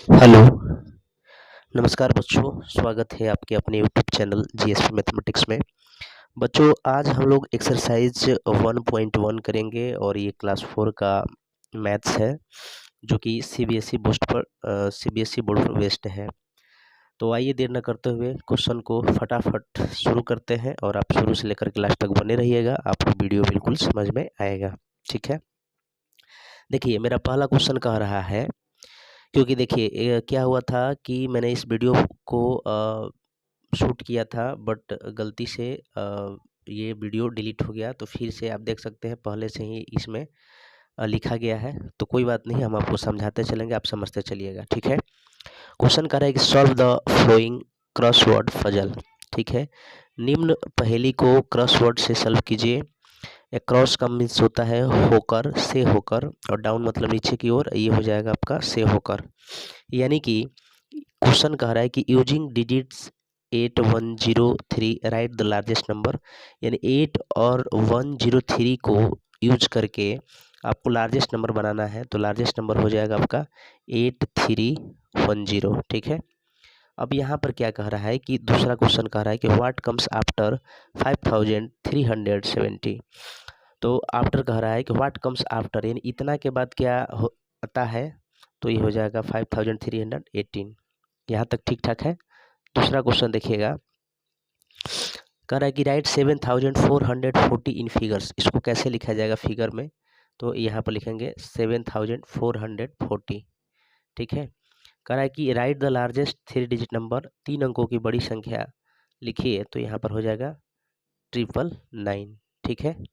Hello, नमस्कार बच्चों, स्वागत है आपके अपने यूट्यूब चैनल जीएसपी मैथमेटिक्स में। बच्चों, आज हम लोग एक्सरसाइज 1.1 करेंगे और ये क्लास 4 का मैथ्स है, जो कि सीबीएसई बोर्ड पर बेस्ड है। तो आइए देर न करते हुए क्वेश्चन को फटाफट शुरू करते हैं और आप शुरू से लेकर के लास्ट तक बने रहिएगा, आपको वीडियो बिल्कुल समझ में आएगा। ठीक है, देखिए मेरा पहला क्वेश्चन कह रहा है, क्योंकि देखिए क्या हुआ था कि मैंने इस वीडियो को शूट किया था, बट गलती से ये वीडियो डिलीट हो गया, तो फिर से आप देख सकते हैं पहले से ही इसमें लिखा गया है। तो कोई बात नहीं, हम आपको समझाते चलेंगे, आप समझते चलिएगा। ठीक है, क्वेश्चन कर रहा है कि solve the flowing crossword puzzle. ठीक है, निम्न पहेली को क्रॉसवर्ड से सॉल्व कीजिए। क्रॉस का मीन्स होता है होकर, से होकर, और डाउन मतलब नीचे की ओर, ये हो जाएगा आपका से होकर। यानी कि क्वेश्चन कह रहा है कि using digits 8103 right the largest number, यानी 8 और 103 को यूज करके आपको लार्जेस्ट नंबर बनाना है। तो लार्जेस्ट नंबर हो जाएगा आपका 8310। ठीक है, अब यहाँ पर क्या कह रहा है कि दूसरा क्वेश्चन कह रहा है कि व्हाट कम्स आफ्टर 5370। तो आफ्टर कह रहा है कि व्हाट कम्स आफ्टर, यानी इतना के बाद क्या आता है। तो ये हो जाएगा 5318। यहाँ तक ठीक ठाक है। दूसरा क्वेश्चन देखिएगा, कह रहा है कि राइट 7440 इन फिगर्स। इसको कैसे लिखा जाएगा फिगर में, तो यहाँ पर लिखेंगे 7440। ठीक है, कह रहा है कि right the largest 3 digit number, 3 अंकों की बड़ी संख्या लिखिए। तो यहाँ पर हो जाएगा 999। ठीक है,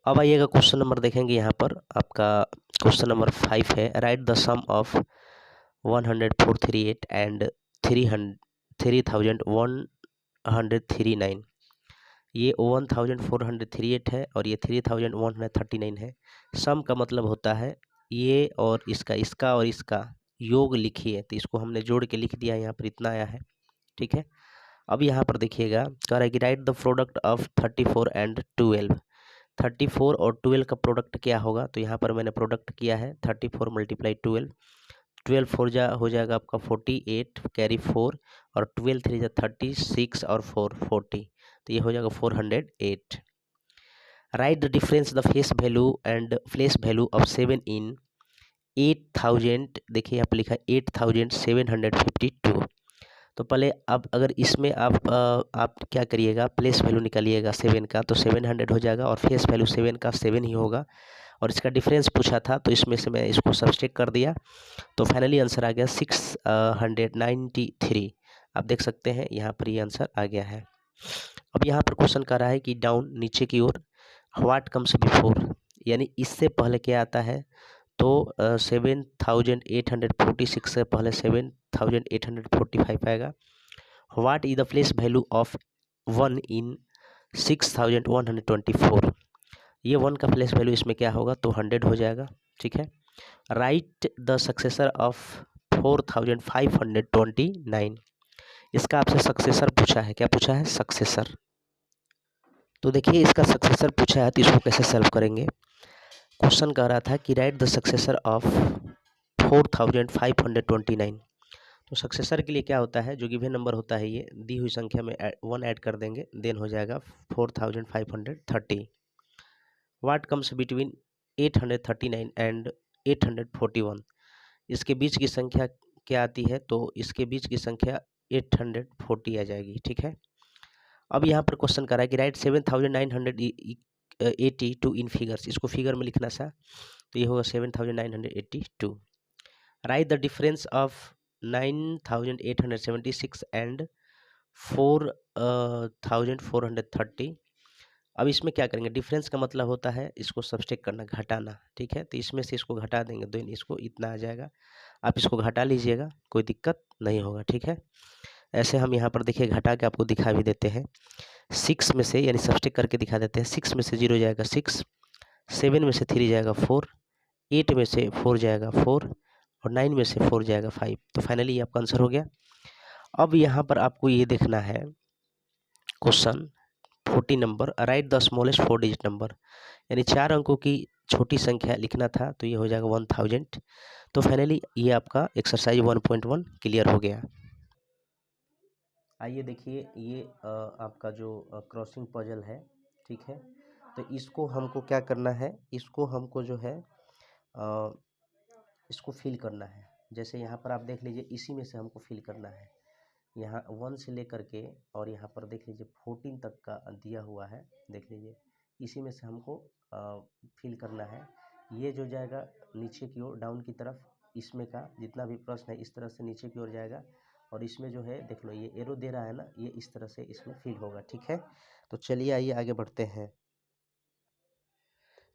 अब आइएगा क्वेश्चन नंबर देखेंगे। यहाँ पर आपका क्वेश्चन नंबर 5 है, right the sum of 10438 and 3139। ये 1438 है और ये 3139 है। सम का मतलब होता है ये और इसका और इसका योग लिखिए। तो इसको हमने जोड़ के लिख दिया, यहाँ पर इतना आया है। ठीक है, अब यहाँ पर देखिएगा, कह रहा है कि right the product of 34 and 12। 34 और 12 का प्रोडक्ट क्या होगा। तो यहाँ पर मैंने प्रोडक्ट किया है 34 मल्टीप्लाई 12। 12 फोर हो जाएगा आपका 48, कैरी 4, और 12 3 जा 36 और 4 40। तो ये हो जाएगा 408। Right the difference the face value and place value of 7 इन 8000। देखिए यहाँ पर लिखा है 8752। तो पहले अब अगर इसमें आप क्या करिएगा, प्लेस वैल्यू निकालिएगा 7 का, तो 700 हो जाएगा, और फेस वैल्यू 7 का 7 ही होगा, और इसका डिफरेंस पूछा था तो इसमें से मैं इसको सब्सट्रैक्ट कर दिया। तो फाइनली आंसर आ गया 693। आप देख सकते हैं यहाँ पर ये आंसर आ गया है। अब यहाँ पर क्वेश्चन कर रहा है कि डाउन नीचे की ओर, व्हाट कम्स बिफोर, यानी इससे पहले क्या आता है। तो 7846 से पहले 7845 आएगा। What is the place value of 1 इन 6124। ये 1 का प्लेस वैल्यू इसमें क्या होगा, तो 100 हो जाएगा। ठीक है, राइट द सक्सेसर ऑफ 4529। इसका आपसे सक्सेसर पूछा है, क्या पूछा है, सक्सेसर। तो देखिए इसका सक्सेसर पूछा है, तो इसको कैसे सॉल्व करेंगे। क्वेश्चन कह रहा था कि राइट द सक्सेसर ऑफ 4529। तो सक्सेसर के लिए क्या होता है, जो गिवन नंबर होता है, ये दी हुई संख्या में 1 ऐड कर देंगे, देन हो जाएगा 4530। What comes between 839 and 841। इसके बीच की संख्या क्या आती है, तो इसके बीच की संख्या 840 आ जाएगी। ठीक है, अब यहाँ पर क्वेश्चन कर रहा है कि राइट 7982 इन फिगर्स। इसको फिगर में लिखना सा, तो ये होगा 7982। Right the difference of 9876 and 4430। अब इसमें क्या करेंगे, डिफरेंस का मतलब होता है इसको सब्सट्रैक्ट करना, घटाना। ठीक है, तो इसमें से इसको घटा देंगे, तो इसको इतना आ जाएगा। आप इसको घटा लीजिएगा, कोई दिक्कत नहीं होगा। ठीक है, ऐसे हम यहाँ पर देखिए घटा के आपको दिखा भी देते हैं। 6 में से, यानी सब्सट्रैक्ट करके दिखा देते हैं। 6 में से 0 जाएगा 6, 7 में से 3 जाएगा 4, 8 में से 4 जाएगा 4, और 9 में से 4 जाएगा 5। तो फाइनली ये आपका आंसर हो गया। अब यहाँ पर आपको ये देखना है question 14 number, write the smallest 4 digit number, यानी 4 अंकों की छोटी संख्या लिखना था, तो ये हो जाएगा 1000। तो फाइनली ये आपका एक्सरसाइज 1.1 क्लियर हो गया। आइए देखिए, ये आपका जो क्रॉसिंग पजल है, ठीक है, तो इसको हमको क्या करना है, इसको हमको जो है इसको फिल करना है। जैसे यहाँ पर आप देख लीजिए, इसी में से हमको फिल करना है। यहाँ 1 से लेकर के और यहाँ पर देख लीजिए 14 तक का दिया हुआ है, देख लीजिए, इसी में से हमको फिल करना है। ये जो जाएगा नीचे की ओर, डाउन की तरफ, इसमें का जितना भी प्रश्न है इस तरह से नीचे की ओर जाएगा, और इसमें जो है देख लो ये एरो दे रहा है ना, ये इस तरह से इसमें फिल होगा, ठीक है। तो चलिए आइए आगे बढ़ते हैं।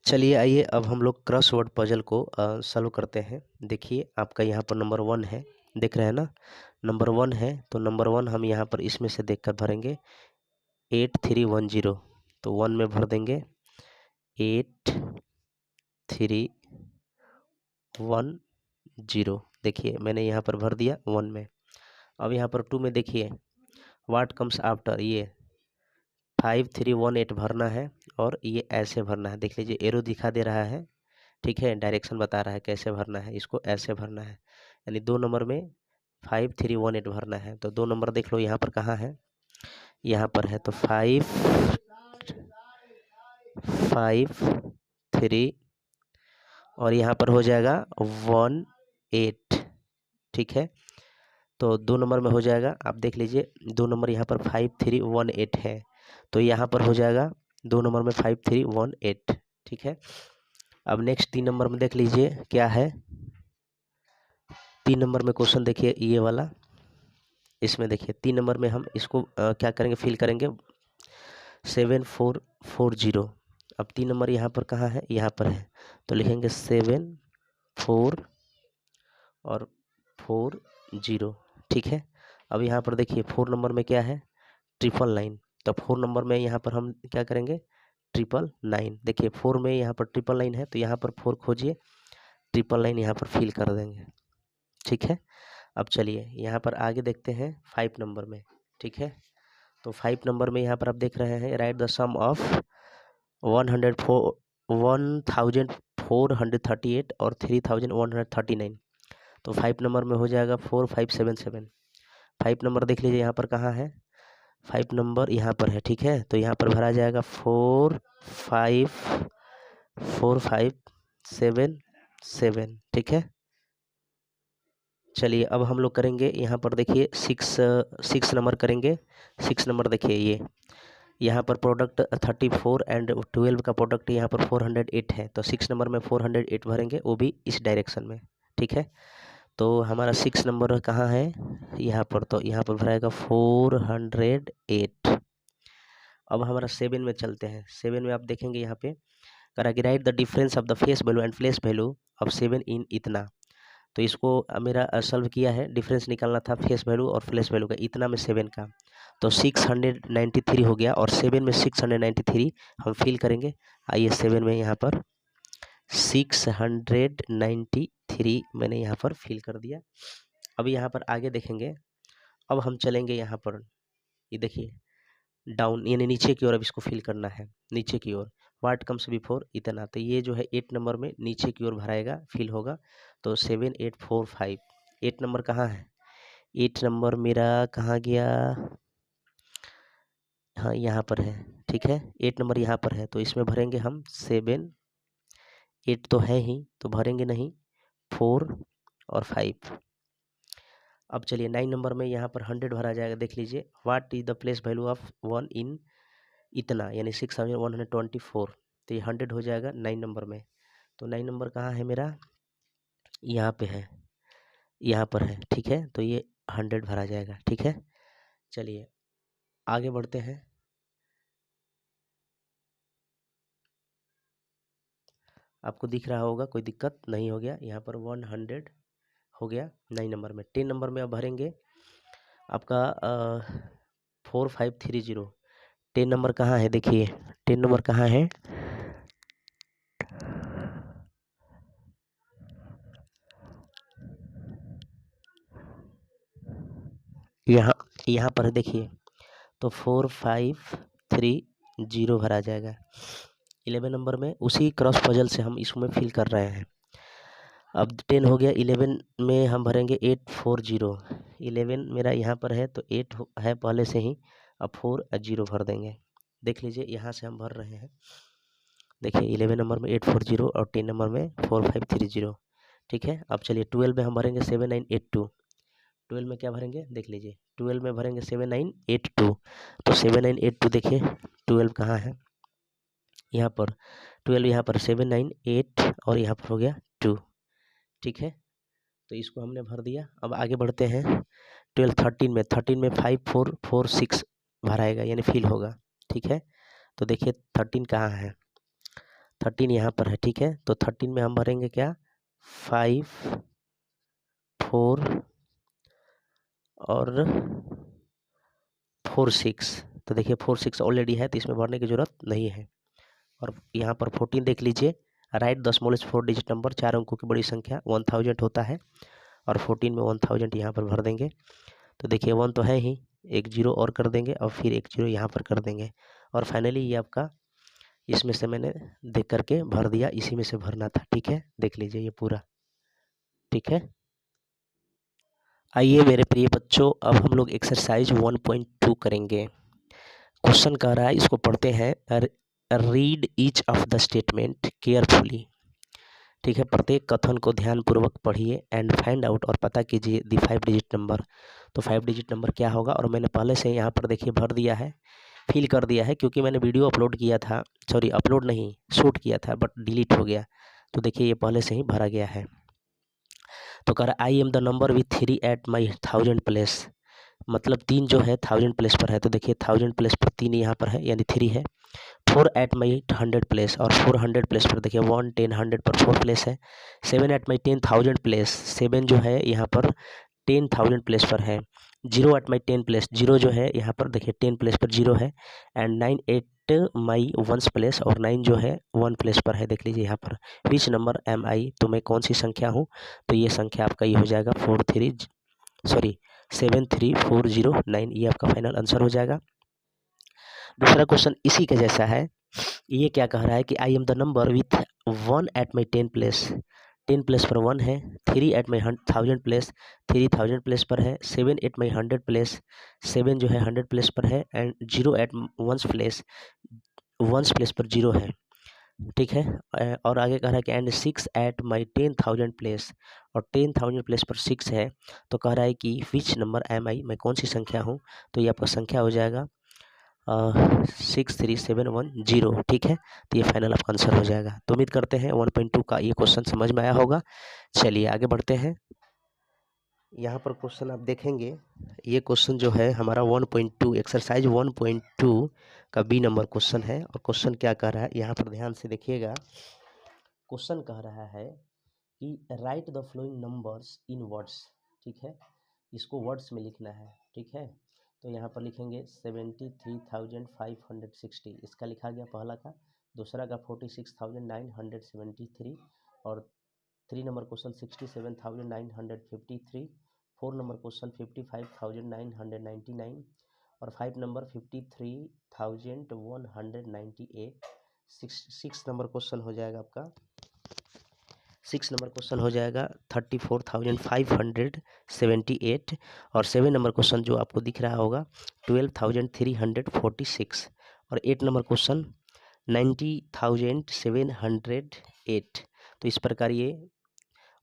चलिए आइए अब हम लोग क्रॉसवर्ड पजल को सॉल्व करते हैं। देखिए आपका यहाँ पर नंबर 1 है, देख रहे हैं ना, नंबर 1 है, तो नंबर 1 हम यहाँ पर इसमें से देखकर भरेंगे 8310, तो 1 में भर देंगे 8310। देखिए मैंने यहाँ पर भर दिया 1 में। अब यहाँ पर 2 में देखिए व्हाट कम्स आफ्टर, ये 5318 भरना है, और ये ऐसे भरना है, देख लीजिए एरो दिखा दे रहा है, ठीक है, डायरेक्शन बता रहा है कैसे भरना है, इसको ऐसे भरना है, यानी 2 नंबर में 5318 भरना है। तो 2 नंबर देख लो यहाँ पर कहाँ है, यहाँ पर है, तो 553 और यहाँ पर हो जाएगा 18, ठीक है। तो 2 नंबर में हो जाएगा, आप देख लीजिए 2 नंबर यहाँ पर 5318 है, तो यहाँ पर हो जाएगा 2 नंबर में 5318, ठीक है। अब नेक्स्ट 3 नंबर में देख लीजिए क्या है, 3 नंबर में क्वेश्चन देखिए ये वाला, इसमें देखिए 3 नंबर में हम इसको क्या करेंगे, फिल करेंगे 7440। अब 3 नंबर यहाँ पर कहाँ है, यहाँ पर है, तो लिखेंगे 74 और 40, ठीक है। अब यहाँ पर देखिए 4 नंबर में क्या है, 999, तो 4 नंबर में यहाँ पर हम क्या करेंगे 999। देखिए 4 में यहाँ पर 999 है, तो यहाँ पर 4 खोजिए, 999 यहाँ पर फिल कर देंगे, ठीक है। अब चलिए यहाँ पर आगे देखते हैं 5 नंबर में, ठीक है। तो 5 नंबर में यहाँ पर आप देख रहे हैं, राइट द सम ऑफ 1438 और 3139। तो 5 नंबर में हो जाएगा 4577। 5 नंबर देख लीजिए यहाँ पर कहाँ है, 5 नंबर यहाँ पर है, ठीक है। तो यहाँ पर भरा जाएगा 4577, ठीक है। चलिए अब हम लोग करेंगे यहाँ पर देखिए 6 नंबर करेंगे। 6 नंबर देखिए, ये यहाँ पर प्रोडक्ट 34 एंड 12 का प्रोडक्ट यहाँ पर 408 है, तो 6 नंबर में 408 भरेंगे, वो भी इस डायरेक्शन में, ठीक है। तो हमारा 6 नंबर कहाँ है, यहाँ पर, तो यहाँ पर भराएगा 408। अब हमारा 7 में चलते हैं। 7 में आप देखेंगे यहाँ पे करा कि right the difference of the face value and place value of 7 इन इतना। तो इसको मेरा सॉल्व किया है, डिफरेंस निकालना था फेस वैल्यू और प्लेस वैल्यू का, इतना में 7 का, तो 693 हो गया, और 7 में 693 हम फिल करेंगे। आइए 7 में यहाँ पर 693 मैंने यहाँ पर फिल कर दिया। अब यहाँ पर आगे देखेंगे, अब हम चलेंगे यहाँ पर, ये देखिए डाउन यानी नीचे की ओर, अब इसको फिल करना है नीचे की ओर, व्हाट कम्स बिफोर इतना, तो ये जो है 8 नंबर में नीचे की ओर भराएगा, फिल होगा, तो 7845। 8 नंबर कहाँ है, 8 नंबर मेरा कहाँ गया, हाँ यहाँ पर है, ठीक है। 8 नंबर यहाँ पर है, तो इसमें भरेंगे हम 7, 8 तो है ही, तो भरेंगे नहीं 4 और 5। अब चलिए 9 नंबर में यहाँ पर 100 भरा जाएगा, देख लीजिए what is the place value of 1 इन इतना, यानी 6124, तो ये 100 हो जाएगा 9 नंबर में। तो 9 नंबर कहाँ है मेरा, यहाँ पे है, यहाँ पर है, ठीक है, तो ये 100 भरा जाएगा, ठीक है। चलिए आगे बढ़ते हैं। आपको दिख रहा होगा, कोई दिक्कत नहीं हो गया, यहाँ पर 100 हो गया 9 नंबर में। 10 नंबर में अब भरेंगे आपका 4530। 10 नंबर कहाँ है, देखिए 10 नंबर कहाँ है, यहाँ यहाँ पर देखिए, तो 4530 0 भरा जाएगा। 11 नंबर में उसी क्रॉस पजल से हम इसमें फिल कर रहे हैं। अब 10 हो गया, 11 में हम भरेंगे 840। 11 मेरा यहाँ पर है तो 8 है पहले से ही, अब 4 0 भर देंगे। देख लीजिए यहाँ से हम भर रहे हैं। देखिए 11 नंबर में 840 और 10 नंबर में 4530। ठीक है, अब चलिए 12 में हम भरेंगे 7982। 12 में क्या भरेंगे देख लीजिए, 12 में भरेंगे 7982। तो 7982 देखिए 12 कहाँ है, यहाँ पर 12, यहाँ पर 798 और यहाँ पर हो गया 2। ठीक है, तो इसको हमने भर दिया। अब आगे बढ़ते हैं 12 13 में 5446 भराएगा यानी फिल होगा। ठीक है, तो देखिए 13 कहाँ है, 13 यहाँ पर है। ठीक है, तो 13 में हम भरेंगे क्या 5 4 और 4 6। तो देखिए 4 6 ऑलरेडी है तो इसमें भरने की ज़रूरत नहीं है। और यहाँ पर 14 देख लीजिए, right the smallest 4 digit number, 4 अंकों की बड़ी संख्या 1000 होता है और 14 में 1000 यहाँ पर भर देंगे। तो देखिए 1 तो है ही, एक 0 और कर देंगे और फिर एक 0 यहाँ पर कर देंगे और फाइनली ये आपका इसमें से मैंने देख करके भर दिया, इसी में से भरना था। ठीक है, देख लीजिए ये पूरा। ठीक है, आइए मेरे प्रिय बच्चों, अब हम लोग एक्सरसाइज 1.2 करेंगे। क्वेश्चन कह रहा है, इसको पढ़ते हैं। Read each of the statement carefully. ठीक है, प्रत्येक कथन को ध्यानपूर्वक पढ़िए एंड फाइंड आउट और पता कीजिए द 5 डिजिट नंबर। तो 5 डिजिट नंबर क्या होगा, और मैंने पहले से यहाँ पर देखिए भर दिया है, फिल कर दिया है, क्योंकि मैंने वीडियो अपलोड किया था, सॉरी अपलोड नहीं शूट किया था बट डिलीट हो गया। तो देखिए ये पहले से ही भरा गया है। तो कह रहा I am the number with 3 at my 1000 place, मतलब 3 जो है 1000 प्लेस पर है। तो देखिए 1000 प्लेस पर 3 यहाँ पर है यानी 3 है। 4 एट माई 100 प्लेस, और 400 प्लेस पर देखिए 1 10 100 पर 4 प्लेस है। 7 एट माई 10,000 प्लेस, 7 जो है यहाँ पर 10,000 प्लेस पर है। 0 एट माई 10 प्लेस, 0 जो है यहाँ पर देखिए 10 प्लेस पर 0 है। एंड 9 एट माई 1 प्लेस, और 9 जो है 1 प्लेस पर है। देख लीजिए यहाँ पर विच नंबर एम आई, तो मैं कौन सी संख्या हूँ, तो ये संख्या आपका ये हो जाएगा 73409, ये आपका फाइनल आंसर हो जाएगा। दूसरा क्वेश्चन इसी के जैसा है। ये क्या कह रहा है कि I am the number with 1 at my 10 place, 10 place पर 1 है। 3 एट माई 1000 प्लेस, 3000 प्लेस पर है। 7 एट माई 100 प्लेस, 7 जो है 100 प्लेस पर है। एंड 0 एट 1 प्लेस, 1 प्लेस पर 0 है। ठीक है, और आगे कह रहा है कि एंड 6 एट माई 10,000 प्लेस, और 10,000 प्लेस पर 6 है। तो कह रहा है कि विच नंबर एम आई, मैं कौन सी संख्या हूँ, तो ये आपका संख्या हो जाएगा 63710। ठीक है, तो ये फाइनल आपका आंसर हो जाएगा। तो उम्मीद करते हैं 1.2 का ये क्वेश्चन समझ में आया होगा। चलिए आगे बढ़ते हैं। यहाँ पर क्वेश्चन आप देखेंगे, ये क्वेश्चन जो है हमारा 1.2 एक्सरसाइज 1.2 का बी नंबर क्वेश्चन है। और क्वेश्चन क्या कह रहा है, यहाँ पर ध्यान से देखिएगा। क्वेश्चन कह रहा है कि right the flowing numbers in words. ठीक है, इसको वर्ड्स में लिखना है। ठीक है, तो यहाँ पर लिखेंगे 73,560, इसका लिखा गया पहला का। दूसरा का 46,973, और 3 नंबर क्वेश्चन 67,953। 4 नंबर क्वेश्चन 55,999, और 5 नंबर 53,198। 6 नंबर क्वेश्चन हो जाएगा आपका, 6 नंबर क्वेश्चन हो जाएगा 34,578, और 7 नंबर क्वेश्चन जो आपको दिख रहा होगा 12,346, और 8 नंबर क्वेश्चन 90,708। तो इस प्रकार ये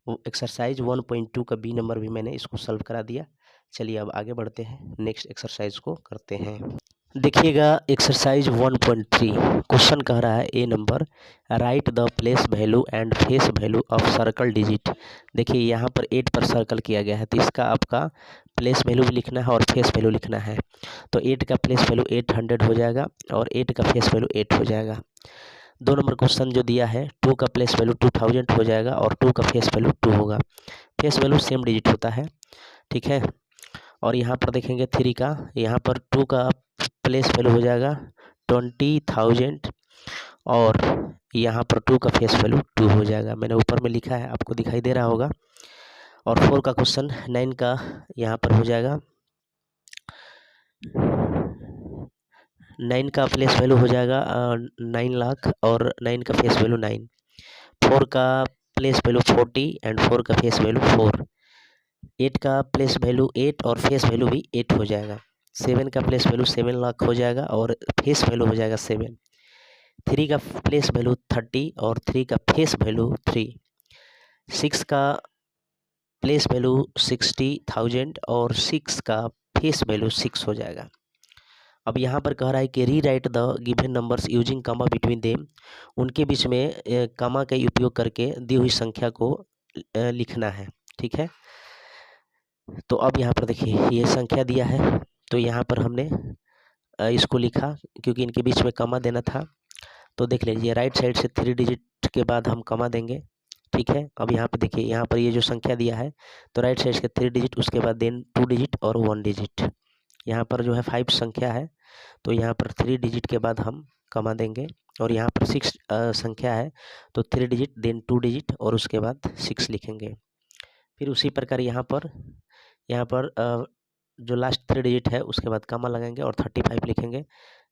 एक्सरसाइज 1.2 का बी नंबर भी मैंने इसको सॉल्व करा दिया। चलिए अब आगे बढ़ते हैं, नेक्स्ट एक्सरसाइज को करते हैं। देखिएगा एक्सरसाइज 1.3, क्वेश्चन कह रहा है a number, write the place value and face value of circle digit. देखिए यहाँ पर 8 पर सर्कल किया गया है, तो इसका आपका प्लेस वैल्यू भी लिखना है और फेस वैल्यू लिखना है। तो 8 का प्लेस वैल्यू 800 हो जाएगा और 8 का फेस वैल्यू 8 हो जाएगा। 2 नंबर क्वेश्चन जो दिया है 2 का प्लेस वैल्यू 2000 हो जाएगा और 2 का फेस वैल्यू 2 होगा। फेस वैल्यू सेम डिजिट होता है। ठीक है, और यहाँ पर देखेंगे 3 का, यहाँ पर 2 का प्लेस वैल्यू हो जाएगा 20,000 और यहाँ पर 2 का फेस वैल्यू 2 हो जाएगा। मैंने ऊपर में लिखा है, आपको दिखाई दे रहा होगा। और 4 का क्वेश्चन 9 का यहाँ पर हो जाएगा 9 का प्लेस वैल्यू हो जाएगा 9 लाख और 9 का फेस वैल्यू 9। 4 का प्लेस वैल्यू 40 एंड 4 का फेस वैल्यू 4। 8 का प्लेस वैल्यू 8 और फेस वैल्यू भी 8 हो जाएगा। 7 का प्लेस वैल्यू 7 लाख हो जाएगा और फेस वैल्यू हो जाएगा 7। 3 का प्लेस वैल्यू 30 और 3 का फेस वैल्यू 3। 6 का प्लेस वैल्यू 60,000 और 6 का फेस वैल्यू 6 हो जाएगा। अब यहाँ पर कह रहा है कि री right the given numbers using कमा बिटवीन देम। उनके बीच में कमा का उपयोग करके दी हुई संख्या को लिखना है। ठीक है, तो अब यहाँ पर देखिए ये संख्या दिया है, तो यहाँ पर हमने इसको लिखा क्योंकि इनके बीच में कमा देना था। तो देख लीजिए राइट साइड से 3 डिजिट के बाद हम कमा देंगे। ठीक है, अब यहाँ पे देखिए यहाँ पर ये जो संख्या दिया है तो राइट साइड से 3 डिजिट, उसके बाद देन 2 डिजिट और 1 डिजिट। यहाँ पर जो है 5 संख्या है तो यहाँ पर 3 डिजिट के बाद हम कमा देंगे और यहाँ पर 6 संख्या है तो 3 डिजिट देन 2 डिजिट और उसके बाद 6 लिखेंगे। फिर उसी प्रकार यहाँ पर जो लास्ट 3 डिजिट है उसके बाद कमा लगाएंगे और 35 लिखेंगे।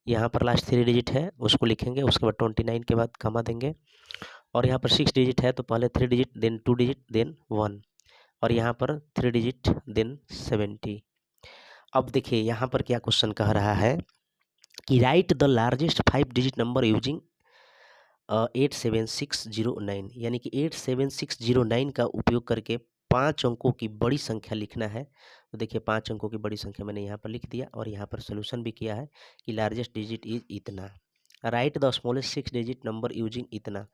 यहाँ पर लास्ट 3 डिजिट है उसको लिखेंगे, उसके बाद 29 के बाद कमा देंगे और यहाँ पर 6 डिजिट है तो पहले 3 डिजिट देन 2 डिजिट देन 1 और यहाँ पर 3 डिजिट देन 70। अब देखिए यहाँ पर क्या क्वेश्चन कह रहा है कि right the largest 5 digit number using 87609, यानी कि 87609 का उपयोग करके 5 अंकों की बड़ी संख्या लिखना है। तो देखिए 5 अंकों की बड़ी संख्या मैंने यहाँ पर लिख दिया और यहाँ पर सोल्यूशन भी किया है कि लार्जेस्ट डिजिट इज इतना। Right the smallest 6 digit number using इतना,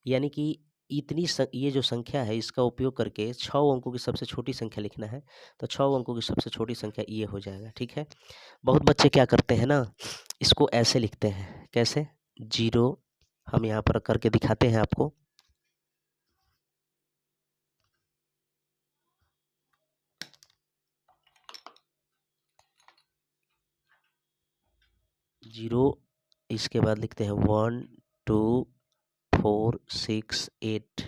यानी कि ये जो संख्या है इसका उपयोग करके 6 अंकों की सबसे छोटी संख्या लिखना है। तो 6 अंकों की सबसे छोटी संख्या ये हो जाएगा। ठीक है, बहुत बच्चे क्या करते हैं ना, इसको ऐसे लिखते हैं। कैसे? 0, हम यहाँ पर करके दिखाते हैं आपको। जीरो, इसके बाद लिखते हैं 1 2 4 6 8।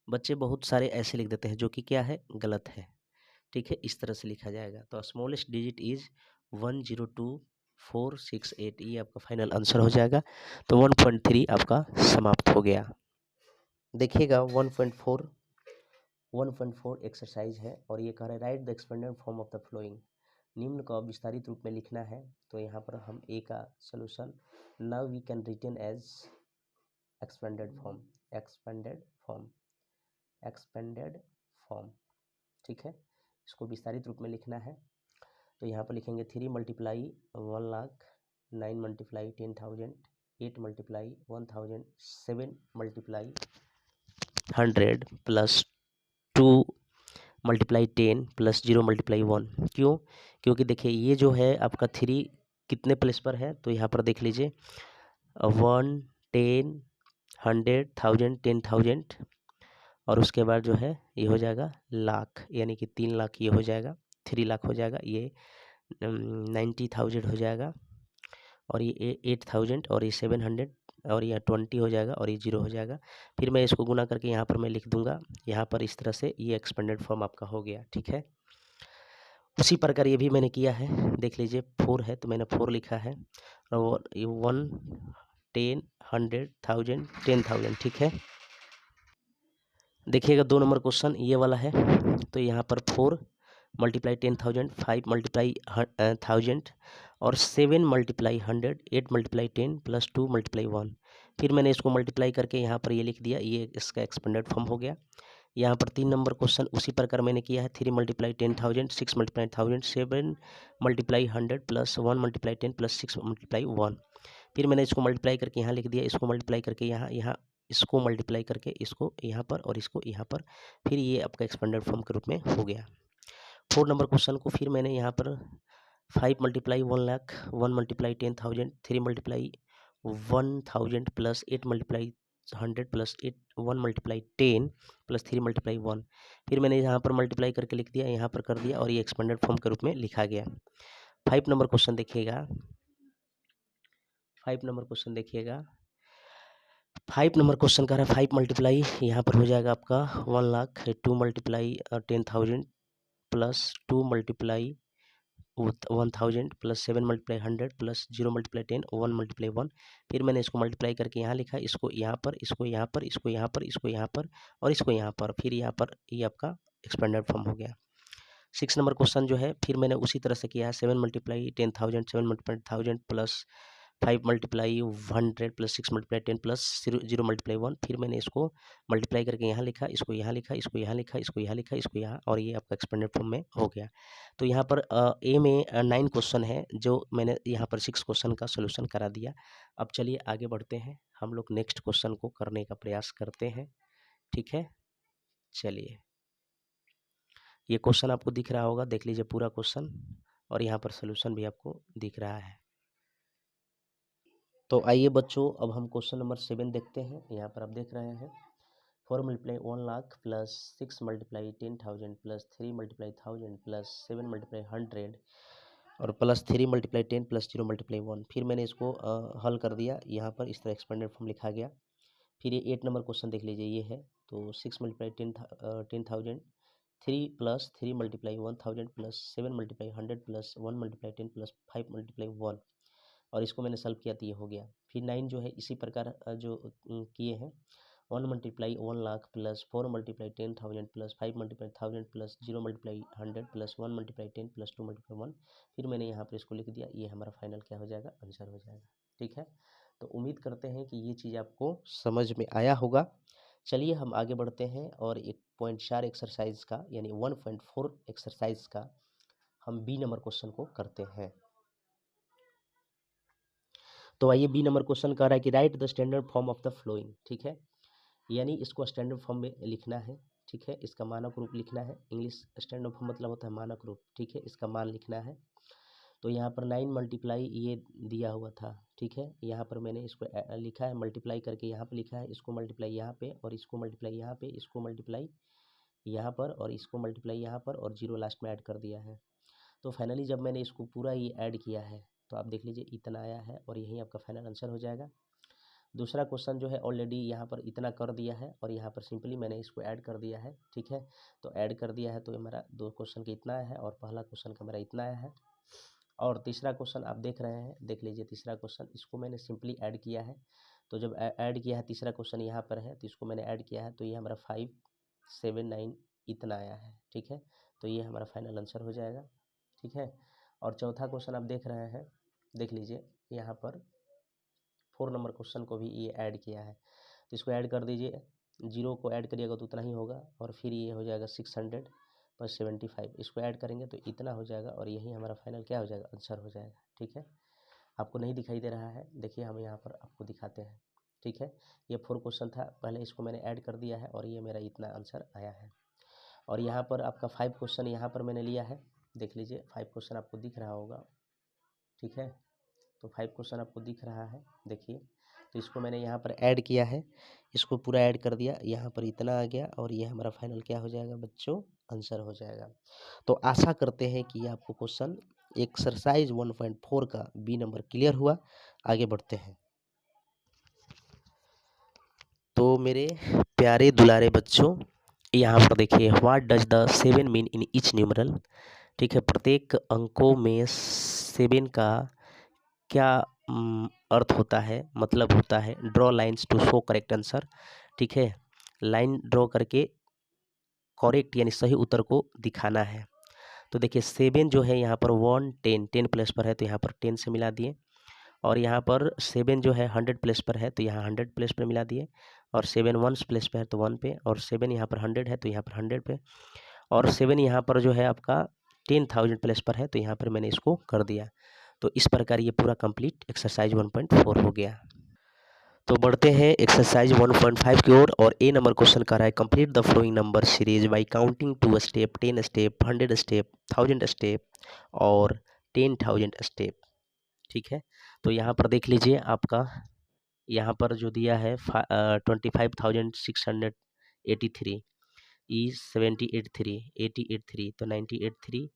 बच्चे बहुत सारे ऐसे लिख देते हैं जो कि क्या है, गलत है। ठीक है, इस तरह से लिखा जाएगा। तो स्मॉलेस्ट डिजिट इज 102468, ये आपका फाइनल आंसर हो जाएगा। तो 1.3 आपका समाप्त हो गया। देखिएगा 1.4 एक्सरसाइज है और ये कह रहा है right the expanded form of the flowing. निम्न का विस्तारित रूप में लिखना है। तो यहाँ पर हम ए का solution, now we can written as expanded form, expanded form. ठीक है, इसको विस्तारित रूप में लिखना है। तो यहाँ पर लिखेंगे 3 multiply 1 lakh, 9 multiply 10,000, 8 multiply 1,000, 7 multiply 100 plus 2 multiply 10 plus 0 multiply 1। क्यों? क्योंकि देखिए ये जो है आपका 3 कितने प्लेस पर है, तो यहाँ पर देख लीजिए 1 10 100 1000 10,000 और उसके बाद जो है ये हो जाएगा लाख, यानी कि 3 लाख ये हो जाएगा, 3 लाख हो जाएगा, ये 90,000 हो जाएगा और ये 8,000 और ये 700 और यह 20 हो जाएगा और ये 0 हो जाएगा। फिर मैं इसको गुना करके यहाँ पर मैं लिख दूंगा, यहाँ पर इस तरह से ये एक्सपेंडेड फॉर्म आपका हो गया। ठीक है, उसी प्रकार ये भी मैंने किया है। देख लीजिए 4 है तो मैंने 4 लिखा है और ये 1 10 100 1000 10,000। ठीक है, देखिएगा 2 नंबर क्वेश्चन ये वाला है। तो यहाँ पर 4 मल्टीप्लाई 10,000, 5 मल्टीप्लाई 1000 और 7 मल्टीप्लाई 100, 8 मल्टीप्लाई 10 प्लस 2 मल्टीप्लाई 1। फिर मैंने इसको मल्टीप्लाई करके यहाँ पर ये लिख दिया, ये इसका एक्सपेंडेड फॉर्म हो गया। यहाँ पर 3 नंबर क्वेश्चन उसी प्रकार मैंने किया है। 3 multiply 10,000, 6 multiply 1000, 7 multiply 100 plus 1 multiply 10 plus 6 multiply 1। फिर मैंने इसको मल्टीप्लाई करके यहाँ लिख दिया, इसको मल्टीप्लाई करके यहाँ इसको मल्टीप्लाई करके इसको यहाँ पर और इसको यहाँ पर, फिर ये आपका एक्सपेंडेड फॉर्म के रूप में हो गया। 4 नंबर क्वेश्चन को फिर मैंने यहाँ पर 5 multiply 1 lakh, 1 multiply 10,000, 3 multiply 1,000 plus 8 multiply 100 plus 1 multiply 10 plus 3 multiply 1। फिर मैंने यहाँ पर मल्टीप्लाई करके लिख दिया, यहाँ पर कर दिया और ये एक्सपेंडेड फॉर्म के रूप में लिखा गया। 5 नंबर क्वेश्चन देखिएगा, 5 नंबर क्वेश्चन देखिएगा। 5 नंबर क्वेश्चन का है 5 मल्टीप्लाई, यहाँ पर हो जाएगा आपका 1 lakh, 2 multiply 10,000 plus 2 multiply 1000 plus 7 multiply 100 plus 0 multiply 10 1 multiply 1। फिर मैंने इसको मल्टीप्लाई करके यहाँ लिखा, इसको यहाँ पर, इसको यहाँ पर, इसको यहाँ पर, इसको यहाँ पर और इसको यहाँ पर, फिर यहाँ पर ये आपका एक्सपेंडेड फॉर्म हो गया। 6 नंबर क्वेश्चन जो है फिर मैंने उसी तरह से किया है, 7 multiply 10,000 7 multiply 1000 plus 5 multiply 100 plus 6 multiply 10 plus 0 multiply 1। फिर मैंने इसको मल्टीप्लाई करके यहाँ लिखा, इसको यहाँ लिखा, इसको यहाँ लिखा, इसको यहाँ लिखा, इसको यहाँ, और ये आपका एक्सपेंडेड फॉर्म में हो गया। तो यहाँ पर ए में 9 क्वेश्चन है, जो मैंने यहाँ पर 6 क्वेश्चन का सोल्यूशन करा दिया। अब चलिए आगे बढ़ते हैं, हम लोग नेक्स्ट क्वेश्चन को करने का प्रयास करते हैं। ठीक है, चलिए ये क्वेश्चन आपको दिख रहा होगा, देख लीजिए पूरा क्वेश्चन, और यहाँ पर सोल्यूशन भी आपको दिख रहा है। तो आइए बच्चों, अब हम क्वेश्चन नंबर 7 देखते हैं। यहाँ पर आप देख रहे हैं 4 multiply 1 lakh plus 6 multiply 10,000 plus 3 multiply 1000 plus 7 multiply 100 और प्लस 3 मल्टीप्लाई 10 प्लस 0 मल्टीप्लाई 1। फिर मैंने इसको हल कर दिया, यहाँ पर इस तरह एक्सपेंडेड फॉर्म लिखा गया। फिर ये 8 नंबर क्वेश्चन देख लीजिए, ये है तो 6 multiply 10,000 3 plus 3 multiply 1000 plus 7 multiply 100 plus 1 multiply 10 plus 5 multiply 1, और इसको मैंने सॉल्व किया तो ये हो गया। फिर 9 जो है इसी प्रकार जो किए हैं, 1 multiply 1 lakh plus 4 multiply 10,000 plus 5 multiply 1000 plus 0 multiply 100 plus 1 multiply 10 plus 2 multiply 1। फिर मैंने यहाँ पर इसको लिख दिया, ये हमारा फाइनल क्या हो जाएगा, आंसर हो जाएगा। ठीक है, तो उम्मीद करते हैं कि ये चीज़ आपको समझ में आया होगा। चलिए हम आगे बढ़ते हैं और 1.4 एक्सरसाइज का यानी 1.4 एक्सरसाइज का हम बी नंबर क्वेश्चन को करते हैं। तो आइए, बी नंबर क्वेश्चन कह रहा है कि right the standard form of the flowing. ठीक है, यानी इसको स्टैंडर्ड फॉर्म में लिखना है। ठीक है, इसका मानक रूप लिखना है। इंग्लिश स्टैंडर्ड फॉर्म मतलब होता है मानक रूप। ठीक है, इसका मान लिखना है। तो यहाँ पर 9 मल्टीप्लाई ये दिया हुआ था। ठीक है, यहाँ पर मैंने इसको लिखा है, मल्टीप्लाई करके यहाँ पे लिखा है, इसको मल्टीप्लाई यहाँ पे और इसको मल्टीप्लाई यहाँ पे, इसको मल्टीप्लाई यहाँ पर और इसको मल्टीप्लाई यहाँ पर और 0 लास्ट में ऐड कर दिया है। तो फाइनली जब मैंने इसको पूरा ये ऐड किया है तो आप देख लीजिए इतना आया है, और यही आपका फाइनल आंसर हो जाएगा। दूसरा क्वेश्चन जो है ऑलरेडी यहाँ पर इतना कर दिया है, और यहाँ पर सिंपली मैंने इसको ऐड कर दिया है। ठीक है, तो ऐड कर दिया है तो ये मेरा 2 क्वेश्चन का इतना आया है और पहला क्वेश्चन का मेरा इतना आया है। और तीसरा क्वेश्चन आप देख रहे हैं, देख लीजिए तीसरा क्वेश्चन, इसको मैंने सिंपली ऐड किया है। तो जब ऐड किया है, तीसरा क्वेश्चन यहाँ पर है तो इसको मैंने ऐड किया है, तो ये हमारा 579 इतना आया है। ठीक है, तो ये हमारा फाइनल आंसर हो जाएगा। ठीक है, और चौथा क्वेश्चन आप देख रहे हैं, देख लीजिए यहाँ पर 4 नंबर क्वेश्चन को भी ये ऐड किया है, तो इसको ऐड कर दीजिए, 0 को ऐड करिएगा तो उतना ही होगा, और फिर ये हो जाएगा 600 प्लस 75, इसको ऐड करेंगे तो इतना हो जाएगा, और यही हमारा फाइनल क्या हो जाएगा, आंसर हो जाएगा। ठीक है, आपको नहीं दिखाई दे रहा है, देखिए हम यहाँ पर आपको दिखाते हैं। ठीक है, ये 4 क्वेश्चन था, पहले इसको मैंने ऐड कर दिया है और ये मेरा इतना आंसर आया है। और यहाँ पर आपका 5 क्वेश्चन यहाँ पर मैंने लिया है, देख लीजिए 5 क्वेश्चन आपको दिख रहा होगा। ठीक है, तो 5 क्वेश्चन आपको दिख रहा है, देखिए, तो इसको मैंने यहाँ पर ऐड किया है, इसको पूरा ऐड कर दिया, यहाँ पर इतना आ गया, और ये हमारा फाइनल क्या हो जाएगा बच्चों, आंसर हो जाएगा। तो आशा करते हैं कि आपको क्वेश्चन एक्सरसाइज 1.4 का बी नंबर क्लियर हुआ। आगे बढ़ते हैं। तो मेरे प्यारे दुलारे बच्चों, यहाँ पर देखिए, what does the 7 mean in each numeral. ठीक है, प्रत्येक अंकों में 7 का क्या अर्थ होता है, मतलब होता है। Draw lines to show correct answer. ठीक है, लाइन ड्रॉ करके करेक्ट यानी सही उत्तर को दिखाना है। तो देखिए 7 जो है यहाँ पर 1 10 10 प्लेस पर है तो यहाँ पर 10 से मिला दिए, और यहाँ पर 7 जो है 100 प्लेस पर है तो यहाँ 100 प्लेस पर मिला दिए, और 7 1 प्लेस पर है तो 1 पे, और 7 यहाँ पर 100 है तो यहाँ पर 100 पे, और 7 यहाँ पर जो है आपका 10,000 प्लेस पर है तो यहाँ पर मैंने इसको कर दिया। तो इस प्रकार ये पूरा कंप्लीट एक्सरसाइज 1.4 हो गया। तो बढ़ते हैं एक्सरसाइज 1.5 की ओर, और ए नंबर क्वेश्चन कर रहा है complete the flowing number series by counting 2 step, 10 step, 100 step, 1000 step और 10,000 स्टेप। ठीक है, तो यहाँ पर देख लीजिए आपका यहाँ पर जो दिया है 25,683 ई 78 3 तो 98 3,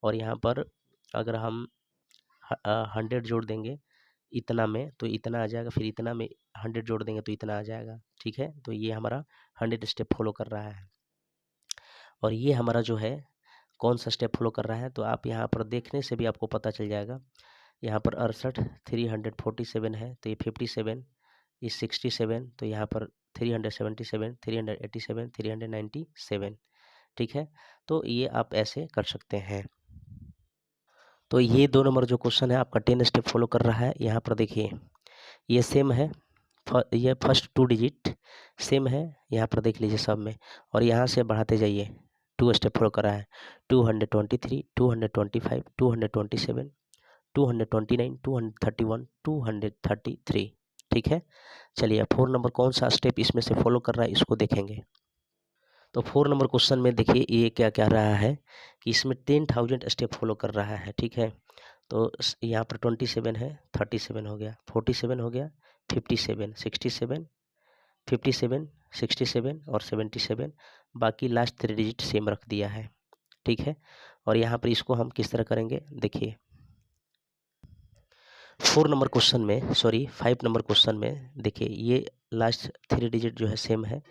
और यहाँ पर अगर हम 100 जोड़ देंगे इतना में तो इतना आ जाएगा, फिर इतना में 100 जोड़ देंगे तो इतना आ जाएगा। ठीक है, तो ये हमारा 100 स्टेप फॉलो कर रहा है, और ये हमारा जो है कौन सा स्टेप फॉलो कर रहा है, तो आप यहाँ पर देखने से भी आपको पता चल जाएगा। यहाँ पर 68 347 है, तो ये 57, ये 67, तो यहाँ पर 377 387 397, ठीक है। तो ये आप ऐसे कर सकते हैं। तो ये 2 नंबर जो क्वेश्चन है आपका 10 स्टेप फॉलो कर रहा है। यहाँ पर देखिए ये सेम है, ये फर्स्ट 2 डिजिट सेम है, यहाँ पर देख लीजिए सब में, और यहाँ से बढ़ाते जाइए। 2 स्टेप फॉलो कर रहा है, 223 225 227 229 231 233, ठीक है। चलिए 4 नंबर कौन सा स्टेप इसमें से फॉलो कर रहा है इसको देखेंगे। तो 4 नंबर क्वेश्चन में देखिए ये क्या कह रहा है कि इसमें 10,000 स्टेप फॉलो कर रहा है, ठीक है। तो यहाँ पर 27 है, 37 हो गया, 47 हो गया, 57 67 57 67 और 77, बाकी लास्ट 3 डिजिट सेम रख दिया है, ठीक है। और यहाँ पर इसको हम किस तरह करेंगे देखिए। 4 नंबर क्वेश्चन में, सॉरी 5 नंबर क्वेश्चन में देखिए ये लास्ट 3 डिजिट जो है सेम है,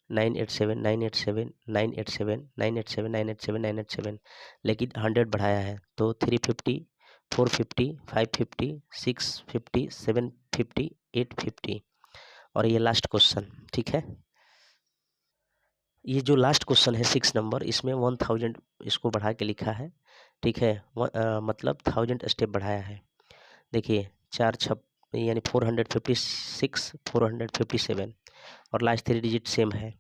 987 987 987 987 987 987, लेकिन 100 बढ़ाया है, तो 350 450 550 650 750 850, और ये लास्ट क्वेश्चन, ठीक है। ये जो लास्ट क्वेश्चन है 6 नंबर, इसमें 1000 इसको बढ़ा के लिखा है, ठीक है। मतलब 1000 स्टेप बढ़ाया है। देखिए 4 छप यानी 456 457, और लास्ट 3 डिजिट सेम है।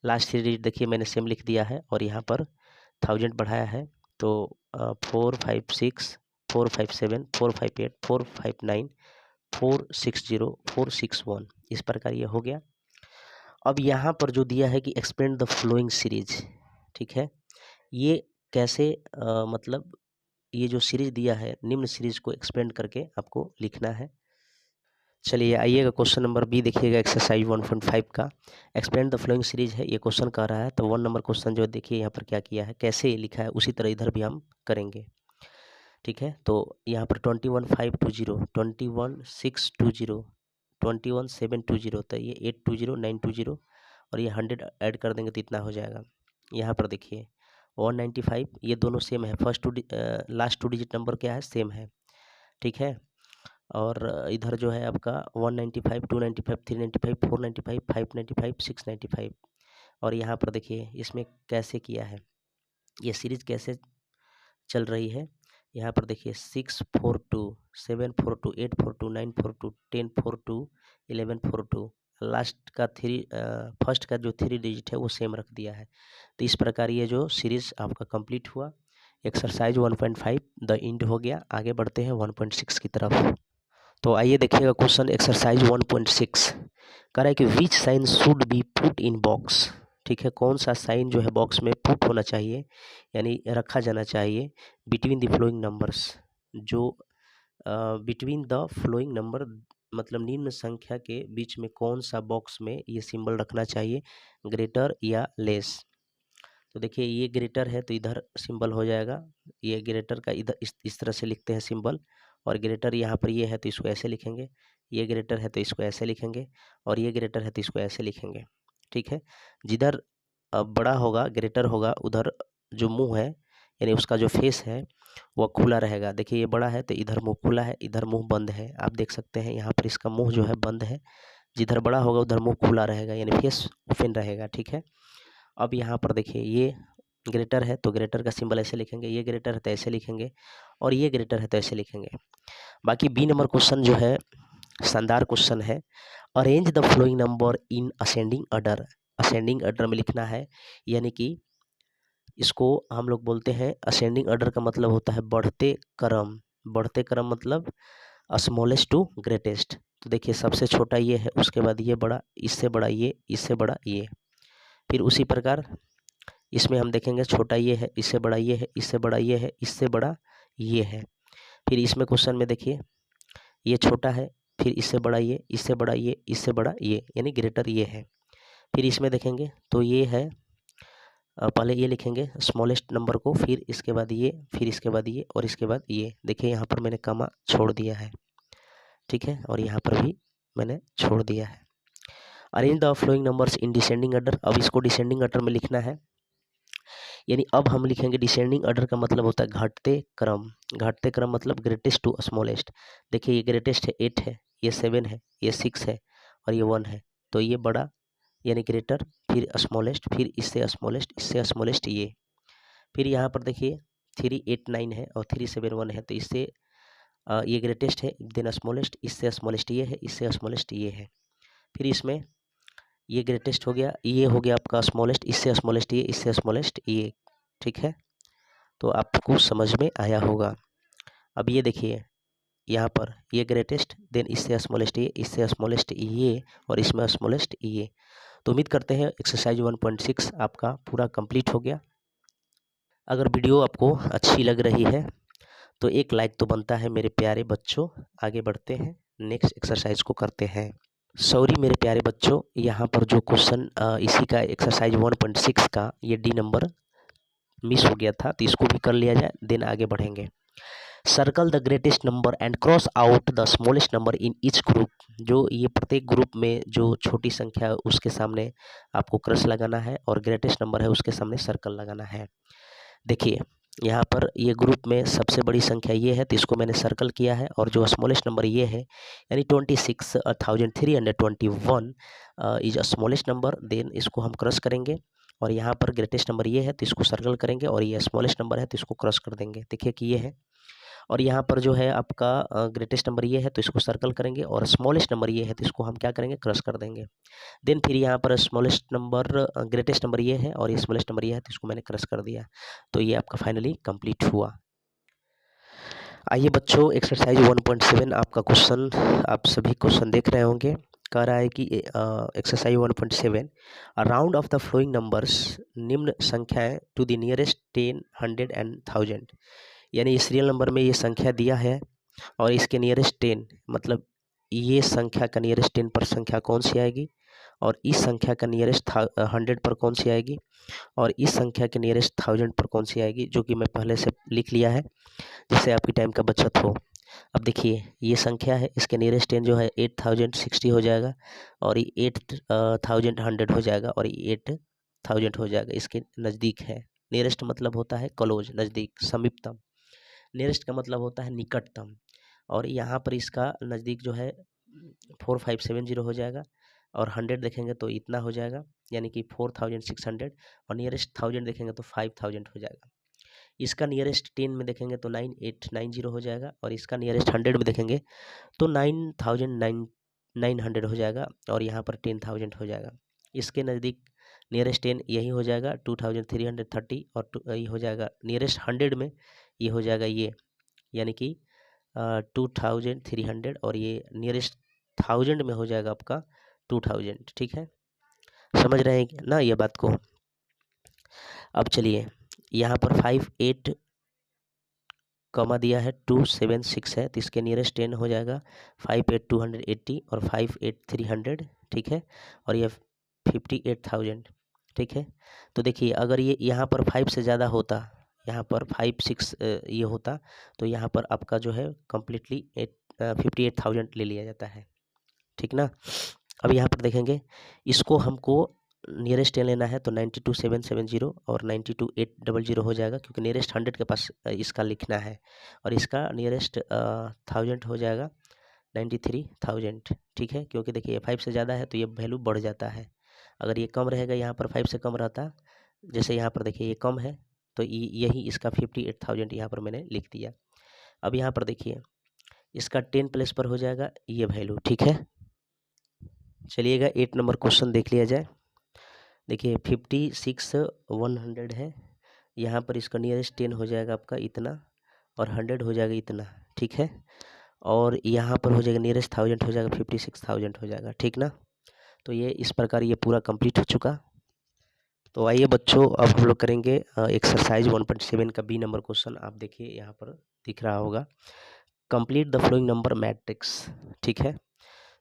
लास्ट 3 डिजिट देखिए मैंने सेम लिख दिया है, और यहाँ पर 1000 बढ़ाया है, तो 456 457 458 459 460 461, इस प्रकार ये हो गया। अब यहाँ पर जो दिया है कि एक्सपेंड द फ्लोइंग सीरीज, ठीक है। ये कैसे मतलब ये जो सीरीज दिया है, निम्न सीरीज को एक्सपेंड करके आपको लिखना है। चलिए आइएगा क्वेश्चन नंबर बी देखिएगा, एक्सरसाइज 1.5 का एक्सपेंड द फ्लोइंग सीरीज है, ये क्वेश्चन कर रहा है। तो 1 नंबर क्वेश्चन जो देखिए यहाँ पर क्या किया है, कैसे लिखा है, उसी तरह इधर भी हम करेंगे, ठीक है। तो यहाँ पर 21,520 21,620 21,720, तो ये 820 920, और ये 100 ऐड कर देंगे तो इतना हो जाएगा। यहाँ पर देखिए 195, ये दोनों सेम है, फर्स्ट लास्ट 2 डिजिट नंबर क्या है, सेम है, ठीक है। और इधर जो है आपका 195 295 395 495 595 695, और यहाँ पर देखिए इसमें कैसे किया है, ये सीरीज कैसे चल रही है। यहाँ पर देखिए 642 742 842 942 1042 1142, लास्ट का फर्स्ट का जो 3 डिजिट है वो सेम रख दिया है। तो इस प्रकार ये जो सीरीज आपका कंप्लीट हुआ। एक्सरसाइज 1.5 द एंड हो गया। आगे बढ़ते हैं 1.6 की तरफ। तो आइए देखिएगा क्वेश्चन एक्सरसाइज 1.6 कह रहा है कि which sign should be put in box, ठीक है। कौन सा साइन जो है बॉक्स में पुट होना चाहिए, यानी रखा जाना चाहिए बिटवीन द फ्लोइंग नंबर्स, जो बिटवीन द फ्लोइंग नंबर मतलब निम्न संख्या के बीच में कौन सा बॉक्स में ये सिंबल रखना चाहिए, ग्रेटर या लेस। तो देखिए ये ग्रेटर है तो इधर सिंबल हो जाएगा, ये ग्रेटर का इधर इस तरह से लिखते हैं सिंबल, और ग्रेटर यहाँ पर ये है तो इसको ऐसे लिखेंगे, ये ग्रेटर है तो इसको ऐसे लिखेंगे, और ये ग्रेटर है तो इसको ऐसे लिखेंगे, ठीक है। जिधर बड़ा होगा ग्रेटर होगा उधर जो मुंह है यानी उसका जो फेस है वह खुला रहेगा। देखिए ये बड़ा है तो इधर मुंह खुला है, इधर मुंह बंद है, आप देख सकते हैं यहाँ पर इसका मुंह जो है बंद है, जिधर बड़ा होगा उधर मुंह खुला रहेगा यानी फेस ओपन रहेगा, ठीक है। अब यहाँ पर देखिए ये ग्रेटर है तो ग्रेटर का सिंबल ऐसे लिखेंगे, ये ग्रेटर है तो ऐसे लिखेंगे, और ये ग्रेटर है तो ऐसे लिखेंगे। बाकी बी नंबर क्वेश्चन जो है शानदार क्वेश्चन है, arrange the flowing number in ascending order. Ascending order में लिखना है, यानी कि इसको हम लोग बोलते हैं असेंडिंग ऑर्डर का मतलब होता है बढ़ते क्रम। बढ़ते क्रम मतलब स्मॉलेस्ट टू ग्रेटेस्ट। तो देखिए सबसे छोटा ये है, उसके बाद ये बड़ा, इससे बड़ा ये, इससे बड़ा ये, फिर उसी प्रकार इसमें हम देखेंगे छोटा ये है, इससे बड़ा ये है, इससे बड़ा ये है, इससे बड़ा ये है। फिर इसमें क्वेश्चन में देखिए ये छोटा है, फिर इससे बड़ा ये, इससे बड़ा ये, इससे बड़ा ये, यानी ग्रेटर ये है। फिर इसमें देखेंगे तो ये है, पहले ये लिखेंगे स्मॉलेस्ट नंबर को, फिर इसके बाद ये, फिर इसके बाद ये, और इसके बाद ये। देखिए यहाँ पर मैंने कॉमा छोड़ दिया है, ठीक है, और यहाँ पर भी मैंने छोड़ दिया है। Arrange the flowing numbers in descending order. अब इसको डिसेंडिंग ऑर्डर में लिखना है, यानी अब हम लिखेंगे डिसेंडिंग ऑर्डर का मतलब होता है घटते क्रम। घटते क्रम मतलब ग्रेटेस्ट टू स्मॉलेस्ट। देखिए ये ग्रेटेस्ट है 8 है, ये 7 है, ये 6 है और ये 1 है। तो ये बड़ा यानी ग्रेटर, फिर स्मॉलेस्ट, फिर इससे स्मॉलेस्ट, इससे स्मॉलेस्ट ये। फिर यहाँ पर देखिए 3 8 9 है और 3 7 1 है, तो इससे ये ग्रेटेस्ट है, देन स्मॉलेस्ट, इससे स्मॉलेस्ट ये है, इससे स्मॉलेस्ट ये है। फिर इसमें ये ग्रेटेस्ट हो गया, ये हो गया आपका स्मॉलेस्ट, इससे स्मॉलेस्ट ये, इससे स्मॉलेस्ट ये। ठीक है, तो आपको समझ में आया होगा। अब ये देखिए यहाँ पर ये ग्रेटेस्ट, देन इससे स्मॉलेस्ट ये, इससे स्मॉलेस्ट ये और इसमें स्मॉलेस्ट ये। तो उम्मीद करते हैं एक्सरसाइज 1.6 आपका पूरा कंप्लीट हो गया। अगर वीडियो आपको अच्छी लग रही है तो एक लाइक तो बनता है मेरे प्यारे बच्चों। आगे बढ़ते हैं, नेक्स्ट एक्सरसाइज को करते हैं। सॉरी मेरे प्यारे बच्चों, यहाँ पर जो क्वेश्चन इसी का एक्सरसाइज 1.6 का ये डी नंबर मिस हो गया था, तो इसको भी कर लिया जाए, देन आगे बढ़ेंगे। Circle the greatest number and cross out the smallest number in each group. जो ये प्रत्येक ग्रुप में जो छोटी संख्या है उसके सामने आपको क्रॉस लगाना है और ग्रेटेस्ट नंबर है उसके सामने सर्कल लगाना है। देखिए यहाँ पर ये ग्रुप में सबसे बड़ी संख्या ये है, तो इसको मैंने सर्कल किया है, और जो स्मॉलेस्ट नंबर ये है यानी 26,321 is a smallest number, then इसको हम क्रॉस करेंगे। और यहाँ पर ग्रेटेस्ट नंबर ये है तो इसको सर्कल करेंगे, और ये स्मॉलेस्ट नंबर है तो इसको क्रॉस कर देंगे। देखिए कि ये है, और यहाँ पर जो है आपका ग्रेटेस्ट नंबर ये है तो इसको सर्कल करेंगे, और स्मॉलेस्ट नंबर ये है तो इसको हम क्या करेंगे, क्रॉस कर देंगे। देन फिर यहाँ पर स्मॉलेस्ट नंबर ग्रेटेस्ट नंबर ये है और ये स्मॉलेस्ट नंबर ये है तो इसको मैंने क्रॉस कर दिया। तो ये आपका फाइनली कंप्लीट हुआ। आइए बच्चों, एक्सरसाइज 1.7 आपका क्वेश्चन आप सभी क्वेश्चन देख रहे होंगे। कह रहा है कि exercise 1.7 round of the flowing numbers, निम्न संख्याएं टू द नियरेस्ट 10 100 एंड 1000। यानी सीरियल नंबर में ये संख्या दिया है और इसके नियरेस्ट 10 मतलब ये संख्या का नियरेस्ट 10 पर संख्या कौन सी आएगी, और इस संख्या का नियरेस्ट 100 पर कौन सी आएगी, और इस संख्या के नियरेस्ट 1000 पर कौन सी आएगी, जो कि मैं पहले से लिख लिया है जिससे आपकी टाइम का बचत हो। अब देखिए ये संख्या है, इसके नियरेस्ट 10 जो है 8060 हो जाएगा, और ये 8100 हो जाएगा, और ये 8000 हो जाएगा। इसके नज़दीक है। नियरेस्ट मतलब होता है क्लोज, नज़दीक, समीपतम। नियरेस्ट का मतलब होता है निकटतम, और यहाँ पर इसका नज़दीक जो है 4570 हो जाएगा, और 100 देखेंगे तो इतना हो जाएगा यानी कि 4600, और नियरेस्ट 1000 देखेंगे तो 5000 हो जाएगा। इसका नियरेस्ट 10 में देखेंगे तो 9890 हो जाएगा, और इसका नियरेस्ट 100 में देखेंगे तो 9900 हो जाएगा, और यहाँ पर 10000 हो जाएगा। इसके नज़दीक नियरेस्ट 10 यही हो जाएगा 2330, और ये हो जाएगा नियरेस्ट 100 में ये हो जाएगा ये, यानी कि 2300, और ये नियरेस्ट 1000 में हो जाएगा आपका 2000। ठीक है, समझ रहे हैं ना ये बात को। अब चलिए यहाँ पर 58 कमा दिया है 276 है, तो इसके नियरेस्ट 10 हो जाएगा 58280 और 58300। ठीक है, और ये 58000। ठीक है, तो देखिए अगर ये यहाँ पर 5 से ज़्यादा होता, यहाँ पर 5 6 ये होता, तो यहाँ पर आपका जो है कम्प्लीटली 58,000 ले लिया जाता है। ठीक ना। अब यहाँ पर देखेंगे इसको हमको नियरेस्ट 10 लेना है, तो 92770 और 92800 हो जाएगा, क्योंकि नियरेस्ट 100 के पास इसका लिखना है, और इसका नियरेस्ट 1000 हो जाएगा 93,000। ठीक है, क्योंकि देखिए 5 से ज़्यादा है तो ये वैल्यू बढ़ जाता है। अगर ये कम रहेगा, यहाँ पर 5 से कम रहता, जैसे यहाँ पर देखिए ये कम है, तो यही इसका 58,000 यहाँ पर मैंने लिख दिया। अब यहाँ पर देखिए इसका 10 प्लेस पर हो जाएगा ये वैल्यू। ठीक है, चलिएगा 8 नंबर क्वेश्चन देख लिया जाए। देखिए 56,100 है, यहाँ पर इसका नियरेस्ट 10 हो जाएगा आपका इतना, और 100 हो जाएगा इतना। ठीक है, और यहाँ पर हो जाएगा नियरेस्ट 1000 हो जाएगा 56,000 हो जाएगा। ठीक ना, तो ये इस प्रकार ये पूरा कंप्लीट हो चुका। तो आइए बच्चों, अब हम लोग करेंगे एक्सरसाइज 1.7 का बी नंबर क्वेश्चन। आप देखिए यहाँ पर दिख रहा होगा, complete the flowing number matrix. ठीक है,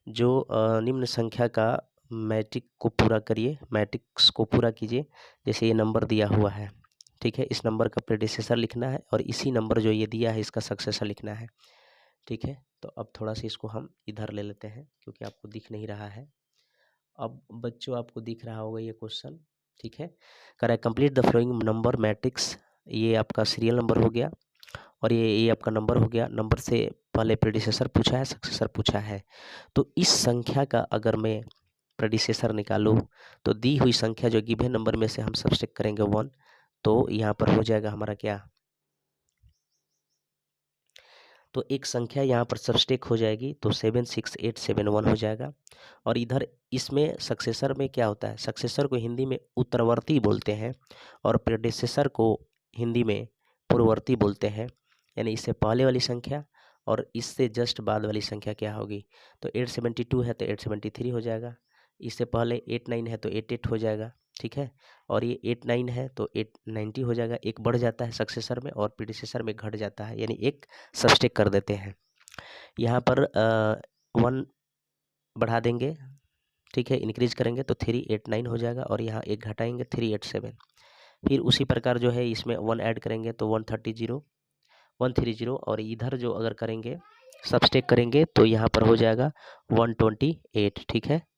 जो निम्न संख्या का मैट्रिक को पूरा करिए, मैट्रिक्स को पूरा कीजिए। जैसे ये नंबर दिया हुआ है, ठीक है, इस नंबर का प्रेडिसेसर लिखना है, और इसी नंबर जो ये दिया है इसका सक्सेसर लिखना है। ठीक है, तो अब थोड़ा सा इसको हम इधर ले लेते हैं क्योंकि आपको दिख नहीं रहा है। अब बच्चों आपको दिख रहा होगा ये क्वेश्चन, ठीक है। कह रहा है complete the following number matrix, ये आपका सीरियल नंबर हो गया और ये आपका नंबर हो गया। नंबर से पहले प्रेडिसेसर पूछा है, सक्सेसर पूछा है। तो इस संख्या का अगर मैं प्रेडिसेसर निकालूं तो दी हुई संख्या जो गिवन नंबर में से हम सब्सट्रैक्ट करेंगे 1, तो यहाँ पर हो जाएगा हमारा क्या, तो एक संख्या यहाँ पर सब्सट्रैक्ट हो जाएगी तो 76871 हो जाएगा। और इधर इसमें सक्सेसर में क्या होता है, सक्सेसर को हिंदी में उत्तरवर्ती बोलते हैं और प्रेडिसेसर को हिंदी में पूर्ववर्ती बोलते हैं। यानी इससे पहले वाली संख्या और इससे जस्ट बाद वाली संख्या क्या होगी, तो 872 है तो 873 हो जाएगा, इससे पहले 89 है तो 88 हो जाएगा। ठीक है, और ये 89 है तो 890 हो जाएगा। एक बढ़ जाता है सक्सेसर में और प्रीडिसेसर में घट जाता है, यानी एक सब्सट्रैक्ट कर देते हैं। यहाँ पर 1 बढ़ा देंगे, ठीक है, इंक्रीज करेंगे तो 389 हो जाएगा और यहाँ एक घटाएंगे 387। फिर उसी प्रकार जो है इसमें 1 ऐड करेंगे तो 130 और इधर जो अगर करेंगे सब्सट्रैक्ट करेंगे तो यहाँ पर हो जाएगा 128। ठीक है,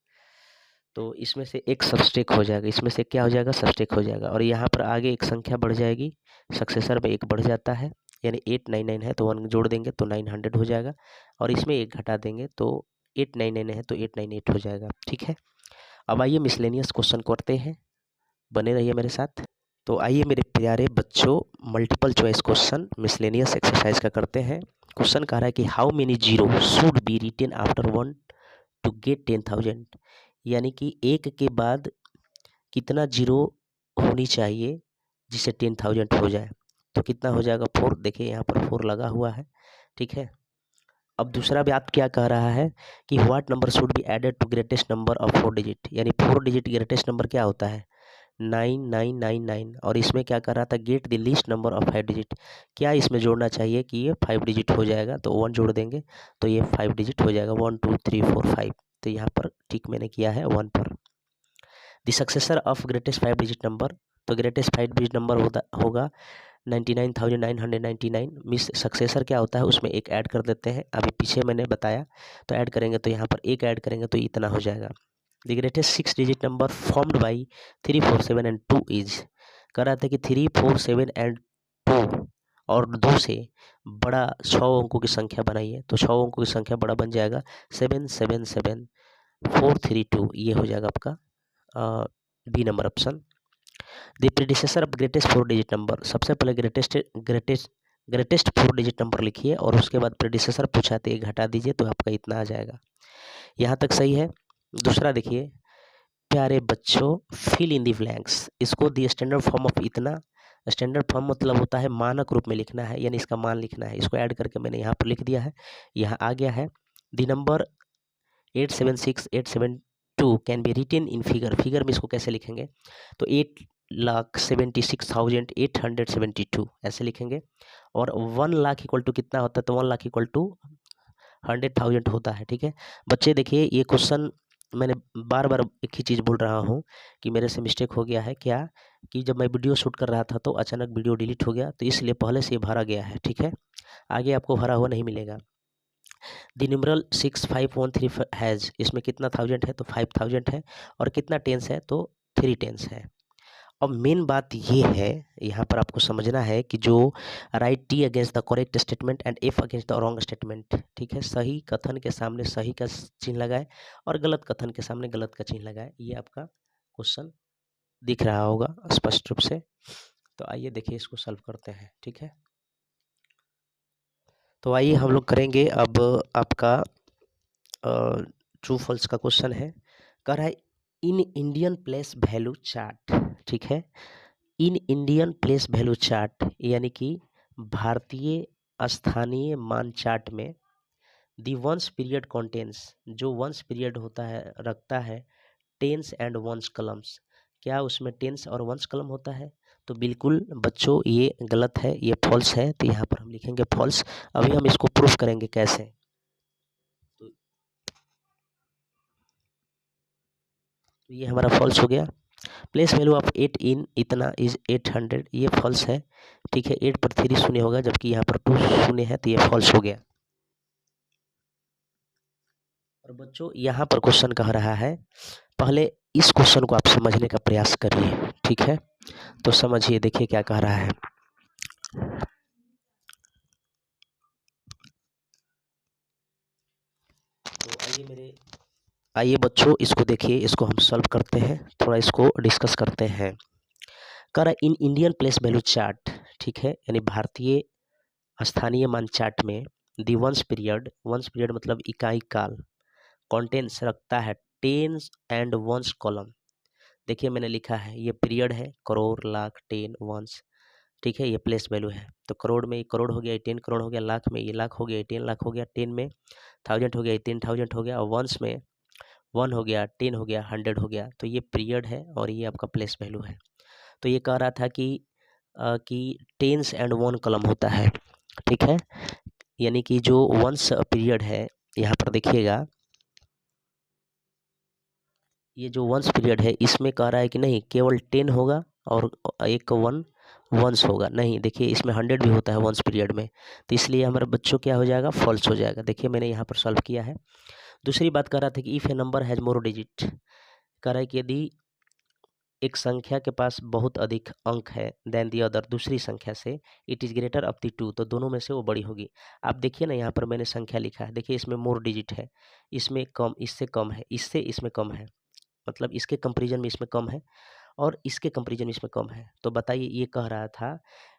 तो इसमें से एक सब्सट्रैक्ट हो जाएगा, इसमें से क्या हो जाएगा, सब्सट्रैक्ट हो जाएगा। और यहाँ पर आगे एक संख्या बढ़ जाएगी, सक्सेसर में एक बढ़ जाता है, यानी 899 है तो 1 जोड़ देंगे तो 900 हो जाएगा और इसमें एक घटा देंगे तो 899 है तो 898 हो जाएगा। ठीक है, अब आइए मिसलेनियस क्वेश्चन करते हैं, बने रहिए मेरे साथ। तो आइए मेरे प्यारे बच्चों, multiple choice question miscellaneous exercise का करते हैं। क्वेश्चन कह रहा है कि how many zero should be written after 1 to get 10,000, यानी कि 1 के बाद कितना जीरो होनी चाहिए जिससे 10,000 हो जाए, तो कितना हो जाएगा 4। देखिए यहाँ पर 4 लगा हुआ है। ठीक है, अब दूसरा बात क्या कह रहा है कि what number should be added to greatest number of 4 digit, यानी 4 डिजिट ग्रेटेस्ट नंबर क्या होता है 9999। और इसमें क्या कर रहा था, get the least number of 5 digit, क्या इसमें जोड़ना चाहिए कि ये 5 डिजिट हो जाएगा, तो 1 जोड़ देंगे तो ये 5 डिजिट हो जाएगा 1 2 3 4 5। तो यहाँ पर ठीक मैंने किया है 1 पर। The successor of greatest 5 digit number, तो ग्रेटेस्ट 5 डिजिट नंबर होगा 99,999। मिस सक्सेसर क्या होता है उसमें एक ऐड कर देते हैं, अभी पीछे मैंने बताया। तो ऐड करेंगे तो यहाँ पर एक ऐड करेंगे तो इतना हो जाएगा। The greatest 6 digit number formed by 3 4 7 and 2 is, कह रहा था कि 3 4 7 एंड 2 और 2 से बड़ा 6 अंकों की संख्या बनाइए, तो 6 अंकों की संख्या बड़ा बन जाएगा 7 7 7 4 3 2, ये हो जाएगा आपका B number option. The predecessor of greatest 4 digit number, सबसे पहले ग्रेटेस्ट 4 डिजिट नंबर लिखिए और उसके बाद प्रीडिसेसर पूछा तो एक घटा दीजिए तो आपका इतना आ जाएगा। यहाँ तक सही है। दूसरा देखिए प्यारे बच्चों, फिल इन दी ब्लैंक्स, इसको दी स्टैंडर्ड फॉर्म ऑफ इतना, स्टैंडर्ड फॉर्म मतलब होता है मानक रूप में लिखना है, यानी इसका मान लिखना है, इसको ऐड करके मैंने यहाँ पर लिख दिया है, यहाँ आ गया है। The number 876872 can be written in figure, figure में इसको कैसे लिखेंगे, तो 8,76,872 ऐसे लिखेंगे। और 1 लाख इक्वल टू कितना होता है, तो 1 लाख इक्वल टू 100,000 होता है। ठीक है बच्चे, देखिए ये क्वेश्चन मैंने बार बार एक ही चीज़ बोल रहा हूँ कि मेरे से मिस्टेक हो गया है क्या, कि जब मैं वीडियो शूट कर रहा था तो अचानक वीडियो डिलीट हो गया, तो इसलिए पहले से ये भरा गया है। ठीक है, आगे आपको भरा हुआ नहीं मिलेगा। द न्यूमरल 6513 हैज़, इसमें कितना 1000 है तो 5000 है, और कितना टेंस है तो 3 टेंस है। अब मेन बात ये है, यहाँ पर आपको समझना है कि जो right T against the correct statement and F against the wrong statement, ठीक है, सही कथन के सामने सही का चिन्ह लगाए और गलत कथन के सामने गलत का चिन्ह लगाए। ये आपका क्वेश्चन दिख रहा होगा स्पष्ट रूप से। तो आइए देखिए इसको सॉल्व करते हैं। ठीक है, तो आइए हम लोग करेंगे अब आपका ट्रू फॉल्स का क्वेश्चन है। कह रहा है in Indian place value chart, ठीक है, in Indian place value chart यानी कि भारतीय स्थानीय मान चार्ट में दी वंस पीरियड कॉन्टेंस, जो वंस पीरियड होता है रखता है टेंस एंड वंस कलम्स, क्या उसमें टेंस और वंस कलम होता है, तो बिल्कुल बच्चों ये गलत है, ये फॉल्स है, तो यहाँ पर हम लिखेंगे फॉल्स। अभी हम इसको प्रूफ करेंगे कैसे, तो ये हमारा फॉल्स हो गया। प्लेस वैल्यू ऑफ 8 इन इतना इज 800, ये फॉल्स है। ठीक है, 8 पर 3 शून्य होगा जबकि यहाँ पर 2 शून्य है, तो ये फॉल्स हो गया। और बच्चों यहाँ पर क्वेश्चन कह रहा है पहले इस क्वेश्चन को आप समझने का प्रयास करिए, ठीक है। तो समझिए, देखिए क्या कह रहा है। तो आइए बच्चों, इसको देखिए, इसको हम सॉल्व करते हैं, थोड़ा इसको डिस्कस करते हैं। कह रहा in Indian place value chart, ठीक है, यानी भारतीय स्थानीय मान चार्ट में दी वंश पीरियड मतलब इकाई काल, कॉन्टेंट्स रखता है टेन्स एंड वंश कॉलम। देखिए मैंने लिखा है, ये पीरियड है, करोड़, लाख, टेन, वंश, ठीक है। ये प्लेस वैल्यू है, तो करोड़ में ये करोड़ हो गया, 10 करोड़ हो गया, लाख में ये लाख हो गया, 10 लाख हो गया, 10 में 1000 हो गया, 10,000 हो गया, और वंश में 1 हो गया, 10 हो गया, 100 हो गया। तो ये पीरियड है और ये आपका प्लेस वैल्यू है। तो ये कह रहा था कि टेन्स एंड वन कॉलम होता है, ठीक है। यानी कि जो वंश पीरियड है, यहाँ पर देखिएगा, ये जो वंश पीरियड है इसमें कह रहा है कि नहीं केवल 10 होगा और एक 1 वंश होगा। नहीं, देखिए इसमें 100 भी होता है वंश पीरियड में, तो इसलिए हमारे बच्चों क्या हो जाएगा, फॉल्स हो जाएगा। देखिए मैंने यहाँ पर सॉल्व किया है। दूसरी बात कर रहा था कि if A number has more digit, कह रहा है कि यदि एक संख्या के पास बहुत अधिक अंक है देन दी अदर, दूसरी संख्या से, it is greater of the two, तो दोनों में से वो बड़ी होगी। आप देखिए ना, यहाँ पर मैंने संख्या लिखा है, देखिए इसमें मोर डिजिट है, इसमें कम, इससे कम है, इससे इसमें कम है, मतलब इसके कंपैरिजन में इसमें कम है और इसके कंपैरिजन में इसमें कम है। तो बताइए, ये कह रहा था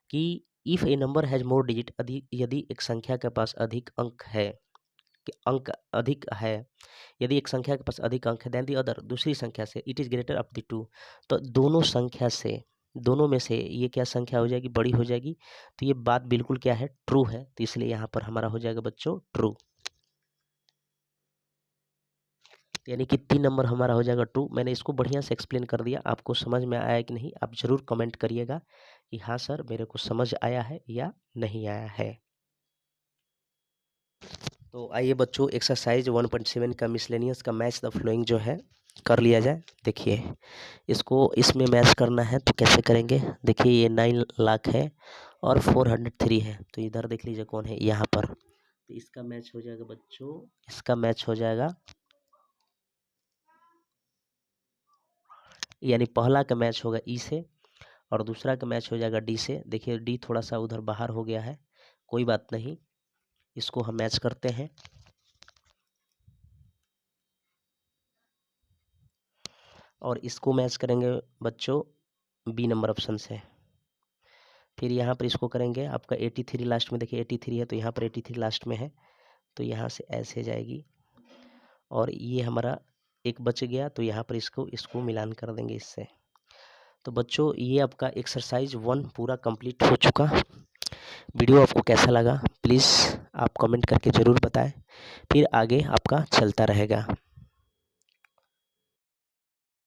कि if A number has more digit, यदि एक संख्या के पास अधिक अंक है, कि अंक अधिक है, यदि एक संख्या के पास अधिक अंक है देन दी अदर, दूसरी संख्या से, it is greater of the two, तो दोनों संख्या से, दोनों में से ये क्या संख्या हो जाएगी, बड़ी हो जाएगी। तो ये बात बिल्कुल क्या है, ट्रू है, तो इसलिए यहाँ पर हमारा हो जाएगा बच्चों ट्रू, यानी कि 3 नंबर हमारा हो जाएगा ट्रू। मैंने इसको बढ़िया से एक्सप्लेन कर दिया, आपको समझ में आया कि नहीं, आप ज़रूर कमेंट करिएगा कि हाँ सर मेरे को समझ आया है या नहीं आया है। तो आइए बच्चों, एक्सरसाइज 1.7 का मिसलेनियस का मैच द फ्लोइंग जो है कर लिया जाए। देखिए इसको इसमें मैच करना है तो कैसे करेंगे। देखिए ये 9 लाख है और 403 है, तो इधर देख लीजिए कौन है, यहाँ पर। तो इसका मैच हो जाएगा बच्चों, इसका मैच हो जाएगा, यानी पहला का मैच होगा ई से और दूसरा का मैच हो जाएगा डी से। देखिए डी थोड़ा सा उधर बाहर हो गया है, कोई बात नहीं, इसको हम मैच करते हैं। और इसको मैच करेंगे बच्चों बी नंबर ऑप्शन से। फिर यहाँ पर इसको करेंगे, आपका 83 लास्ट में, देखिए 83 है तो यहाँ पर 83 लास्ट में है, तो यहाँ से ऐसे जाएगी और ये हमारा एक बच गया, तो यहाँ पर इसको मिलान कर देंगे इससे। तो बच्चों ये आपका एक्सरसाइज 1 पूरा कंप्लीट हो चुका। वीडियो आपको कैसा लगा प्लीज़ आप कमेंट करके ज़रूर बताएं, फिर आगे आपका चलता रहेगा।